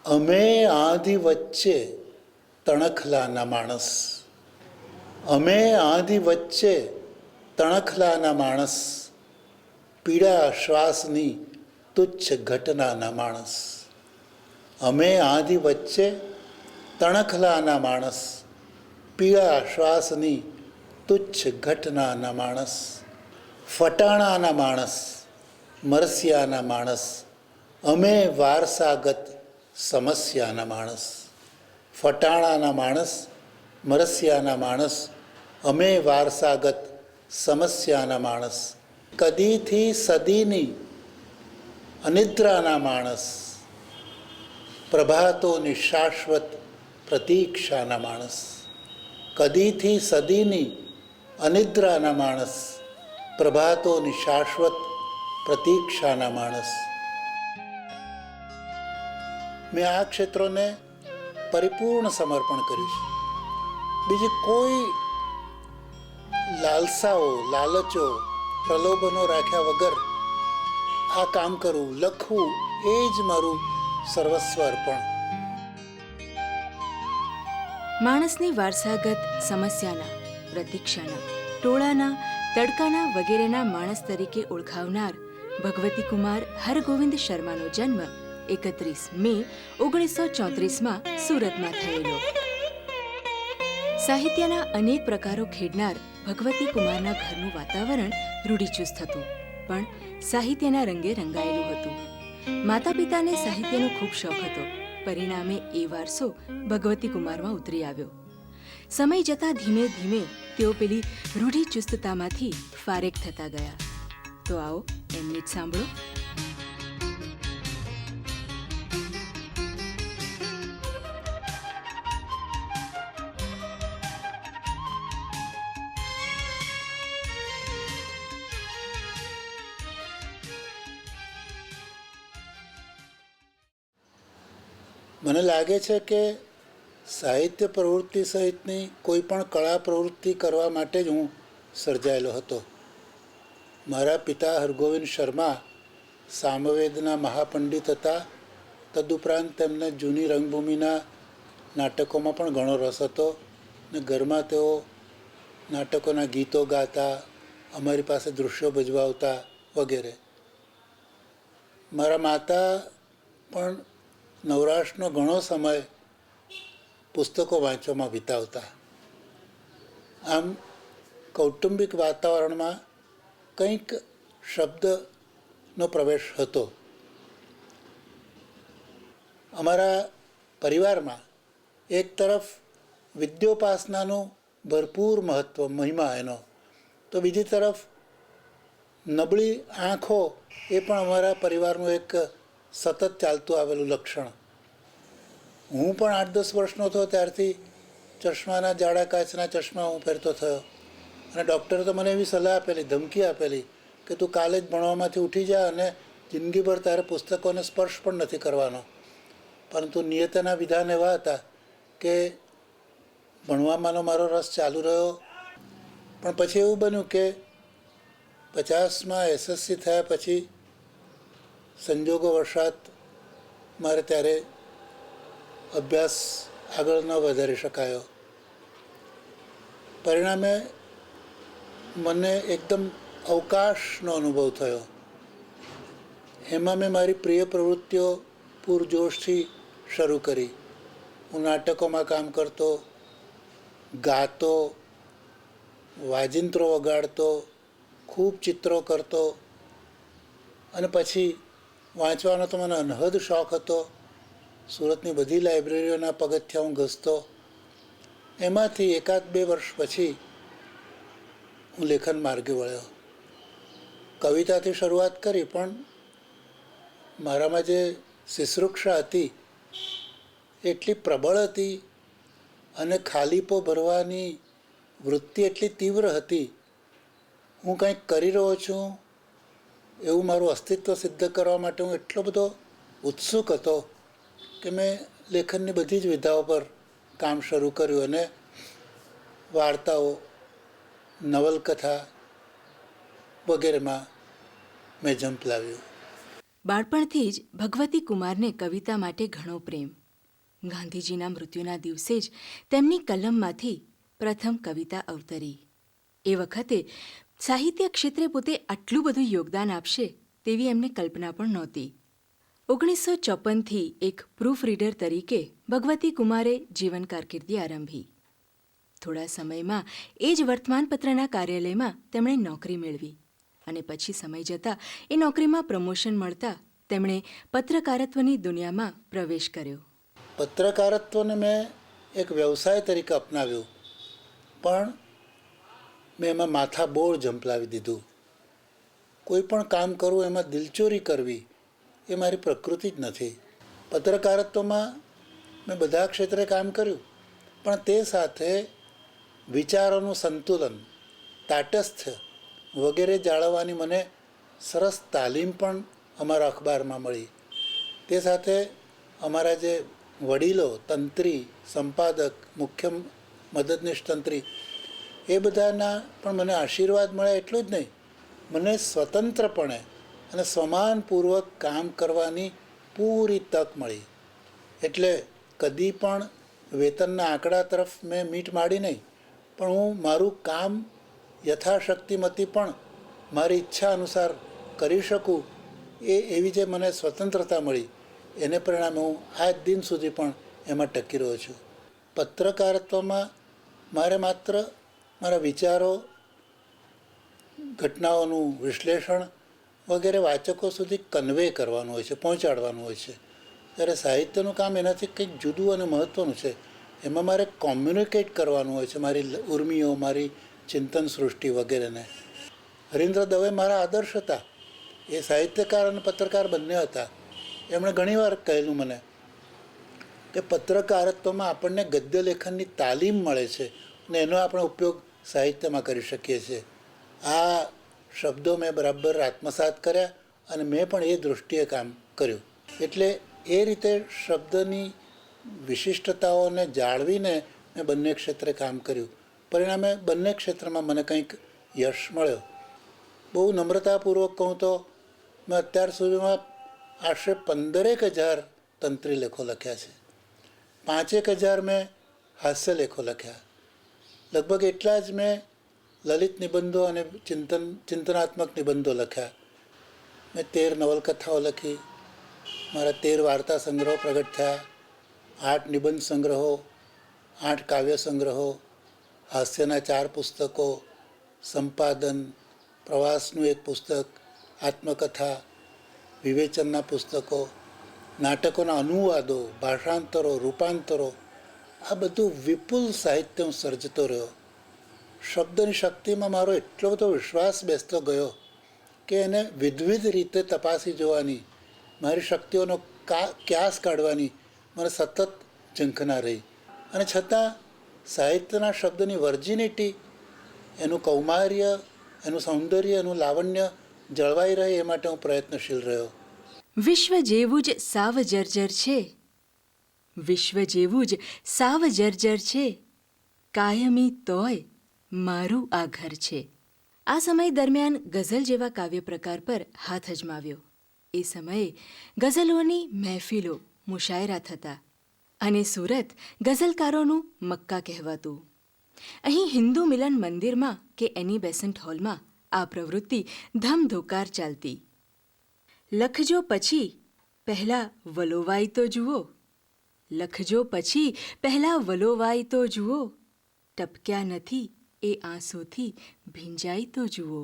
અમે આંધી વચ્ચે તણખલાના માણસ, અમે આંધી વચ્ચે તણખલાના માણસ, પીડા શ્વાસની તુચ્છ ઘટનાના માણસ. અમે આંધી વચ્ચે તણખલાના માણસ, પીડા શ્વાસની તુચ્છ ઘટનાના માણસ, ફટાણાના માણસ, મરસિયાના માણસ, અમે વારસાગત સમસ્યાના માણસ. ફટાણાના માણસ, મરસિયાના માણસ, અમે વારસાગત સમસ્યાના માણસ, કદીથી સદીની અનિદ્રાના માણસ, પ્રભાતોની શાશ્વત પ્રતીક્ષાના માણસ. કદીથી સદીની અનિદ્રાના માણસ, પ્રભાતોની શાશ્વત પ્રતીક્ષાના માણસ. મેં આ ક્ષેત્રોને પરિપૂર્ણ સમર્પણ કર્યું છે. બીજી કોઈ લાલસાઓ, લાલચો, પ્રલોભનો રાખ્યા વગર આ કામ કરવું, લખવું, એ જ મારું સર્વસ્વ અર્પણ. માણસની વારસાગત સમસ્યાના, પ્રતીક્ષાના, ટોળાના, તડકાના વગેરેના માણસ તરીકે ઓળખાવનાર ભગવતી કુમાર હરગોવિંદ શર્માનો જન્મ 31 મે 1934માં સુરતમાં થયેલો. સાહિત્યના અનેક પ્રકારો ખેડનાર ભગવતી કુમારના ઘરનું વાતાવરણ રૂઢિચુસ્ત હતું, પણ સાહિત્યના રંગે રંગાયેલું હતું. માતા પિતાને સાહિત્યનો ખૂબ શોખ હતો. પરિણામે એ વારસો ભગવતી કુમારમાં ઉતરી આવ્યો. સમય જતાં ધીમે ધીમે તેઓ પેલી રૂઢિચુસ્તતામાંથી ફારેક થતા ગયા. તો આવો એમની જ સાંભળો. મને લાગે છે કે સાહિત્ય પ્રવૃત્તિ સહિતની કોઈ પણ કળા પ્રવૃત્તિ કરવા માટે જ હું સર્જાયેલો હતો. મારા પિતા હરગોવિંદ શર્મા સામવેદના મહાપંડિત હતા. તદુપરાંત તેમને જૂની રંગભૂમિના નાટકોમાં પણ ઘણો રસ હતો ને ઘરમાં તેઓ નાટકોના ગીતો ગાતા, અમારી પાસે દૃશ્યો ભજવાવતા વગેરે. મારા માતા પણ નવરાશનો ઘણો સમય પુસ્તકો વાંચવામાં વિતાવતા. આમ કૌટુંબિક વાતાવરણમાં કંઈક શબ્દનો પ્રવેશ હતો. અમારા પરિવારમાં એક તરફ વિદ્યોપાસનાનું ભરપૂર મહત્ત્વ, મહિમા એનો, તો બીજી તરફ નબળી આંખો એ પણ અમારા પરિવારનું એક સતત ચાલતું આવેલું લક્ષણ. હું પણ 8-10 વર્ષનો હતો ત્યારથી ચશ્માના, જાડા કાચના ચશ્મા હું પહેરતો થયો. અને ડૉક્ટરે તો મને એવી સલાહ આપેલી, ધમકી આપેલી કે તું કાલે જ ભણવામાંથી ઉઠી જા અને જિંદગીભર તારે પુસ્તકોને સ્પર્શ પણ નથી કરવાનો. પરંતુ નિયતના વિધાન એવા હતા કે ભણવામાંનો મારો રસ ચાલુ રહ્યો. પણ પછી એવું બન્યું કે 50માં SSC થયા પછી સંજોગો વશાત મારે ત્યારે અભ્યાસ આગળ ન વધારી શકાયો. પરિણામે મને એકદમ અવકાશનો અનુભવ થયો. એમાં મેં મારી પ્રિય પ્રવૃત્તિઓ પૂરજોશથી શરૂ કરી. હું નાટકોમાં કામ કરતો, ગાતો, વાજિંત્રો વગાડતો, ખૂબ ચિત્રો કરતો અને પછી વાંચવાનો તો મને અનહદ શોખ હતો. સુરતની બધી લાઇબ્રેરીઓના પગથિયાં હું ઘસતો. એમાંથી 1-2 વર્ષ પછી હું લેખન માર્ગે વળ્યો. કવિતાથી શરૂઆત કરી, પણ મારામાં જે શિશ્રુક્ષા હતી એટલી પ્રબળ હતી અને ખાલીપો ભરવાની વૃત્તિ એટલી તીવ્ર હતી. હું કંઈક કરી રહ્યો છું એવું મારું અસ્તિત્વ સિદ્ધ કરવા માટે હું એટલો બધો ઉત્સુક હતો કે મેં લેખનની બધી જ વિધાઓ પર કામ શરૂ કર્યું અને વાર્તાઓ, નવલકથા વગેરેમાં મેં ઝંપલાવ્યું. બાળપણથી જ ભગવતી કુમારને કવિતા માટે ઘણો પ્રેમ. ગાંધીજીના મૃત્યુના દિવસે જ તેમની કલમમાંથી પ્રથમ કવિતા અવતરી. એ વખતે સાહિત્ય ક્ષેત્રે પોતે આટલું બધું યોગદાન આપશે તેવી એમને કલ્પના પણ નહોતી. 1954થી એક પ્રૂફ રીડર તરીકે ભગવતી કુમારે જીવન કારકિર્દી આરંભી. થોડા સમયમાં એ જ વર્તમાનપત્રના કાર્યાલયમાં તેમણે નોકરી મેળવી અને પછી સમય જતાં એ નોકરીમાં પ્રમોશન મળતા તેમણે પત્રકારત્વની દુનિયામાં પ્રવેશ કર્યો. પત્રકારત્વને મેં એક વ્યવસાય તરીકે અપનાવ્યું, પણ મેં એમાં માથાબોળ ઝંપલાવી દીધું. કોઈ પણ કામ કરવું એમાં દિલચોરી કરવી એ મારી પ્રકૃતિ જ નથી. પત્રકારત્વમાં મેં બધા ક્ષેત્રે કામ કર્યું, પણ તે સાથે વિચારોનું સંતુલન, તાટસ્થ્ય વગેરે જાળવવાની મને સરસ તાલીમ પણ અમારા અખબારમાં મળી. તે સાથે અમારા જે વડીલો, તંત્રી, સંપાદક, મુખ્ય મદદનીશ તંત્રી, એ બધાના પણ મને આશીર્વાદ મળ્યા. એટલું જ નહીં, મને સ્વતંત્રપણે અને સમાનપૂર્વક કામ કરવાની પૂરી તક મળી. એટલે કદી પણ વેતનના આંકડા તરફ મેં મીટ માંડી નહીં, પણ હું મારું કામ યથાશક્તિમતી પણ મારી ઈચ્છા અનુસાર કરી શકું એવી જે મને સ્વતંત્રતા મળી, એને પરિણામે હું આજ દિન સુધી પણ એમાં ટકી રહ્યો છું. પત્રકારત્વમાં મારે માત્ર મારા વિચારો, ઘટનાઓનું વિશ્લેષણ વગેરે વાચકો સુધી કન્વે કરવાનું હોય છે, પહોંચાડવાનું હોય છે. જ્યારે સાહિત્યનું કામ એનાથી કંઈક જુદું અને મહત્ત્વનું છે. એમાં મારે કોમ્યુનિકેટ કરવાનું હોય છે મારી ઉર્મિઓ, મારી ચિંતન સૃષ્ટિ વગેરેને. હરીન્દ્ર દવે મારા આદર્શ હતા. એ સાહિત્યકાર અને પત્રકાર બંને હતા. એમણે ઘણીવાર કહેલું મને કે પત્રકારત્વમાં આપણને ગદ્ય લેખનની તાલીમ મળે છે અને એનો આપણે ઉપયોગ સાહિત્યમાં કરી શકીએ છીએ. આ શબ્દો મેં બરાબર આત્મસાત કર્યા અને મેં પણ એ દૃષ્ટિએ કામ કર્યું. એટલે એ રીતે શબ્દની વિશિષ્ટતાઓને જાળવીને મેં બંને ક્ષેત્રે કામ કર્યું. પરિણામે બંને ક્ષેત્રમાં મને કંઈક યશ મળ્યો. બહુ નમ્રતાપૂર્વક કહું તો મેં અત્યાર સુધીમાં આશરે 15,000 તંત્રી લેખો લખ્યા છે. 5,000 મેં હાસ્ય લેખો લખ્યા. લગભગ એટલા જ મેં લલિત નિબંધો અને ચિંતનાત્મક નિબંધો લખ્યા. મેં 13 નવલકથાઓ લખી. મારા 13 વાર્તા સંગ્રહો પ્રગટ થયા. 8 નિબંધ સંગ્રહો, 8 કાવ્ય સંગ્રહો, હાસ્યના 4 પુસ્તકો, સંપાદન, પ્રવાસનું 1 પુસ્તક, આત્મકથા, વિવેચનના પુસ્તકો, નાટકોના અનુવાદો, ભાષાંતરો, રૂપાંતરો, આ બધું વિપુલ સાહિત્ય હું સર્જતો રહ્યો. શબ્દની શક્તિમાં મારો એટલો બધો વિશ્વાસ બેસતો ગયો કે એને વિવિધ રીતે તપાસી જોવાની, મારી શક્તિઓનો ક્યાસ કાઢવાની મને સતત ઝંખના રહી. અને છતાં સાહિત્યના શબ્દની વર્જિનિટી, એનું કૌમાર્ય, એનું સૌંદર્ય, એનું લાવણ્ય જળવાઈ રહે એ માટે હું પ્રયત્નશીલ રહ્યો. વિશ્વ જેવું જ સાવ જર્જર છે, વિશ્વ જેવું જ સાવ જર્જર છે, કાયમી તોય મારું આ ઘર છે. આ સમય દરમિયાન ગઝલ જેવા કાવ્ય પ્રકાર પર હાથ અજમાવ્યો. એ સમયે ગઝલોની મહેફિલો, મુશાયરા થતા અને સુરત ગઝલકારોનું મક્કા કહેવાતું. અહીં હિન્દુ મિલન મંદિરમાં કે એની બેસન્ટ હોલમાં આ પ્રવૃત્તિ ધમધોકાર ચાલતી. લખજો પછી પહેલાં વલોવાઈ તો જુઓ, લખજો પછી પહેલાં વલોવાઈ તો જુઓ, ટપક્યા નથી એ આંસુથી ભીંજાઈ તો જુઓ.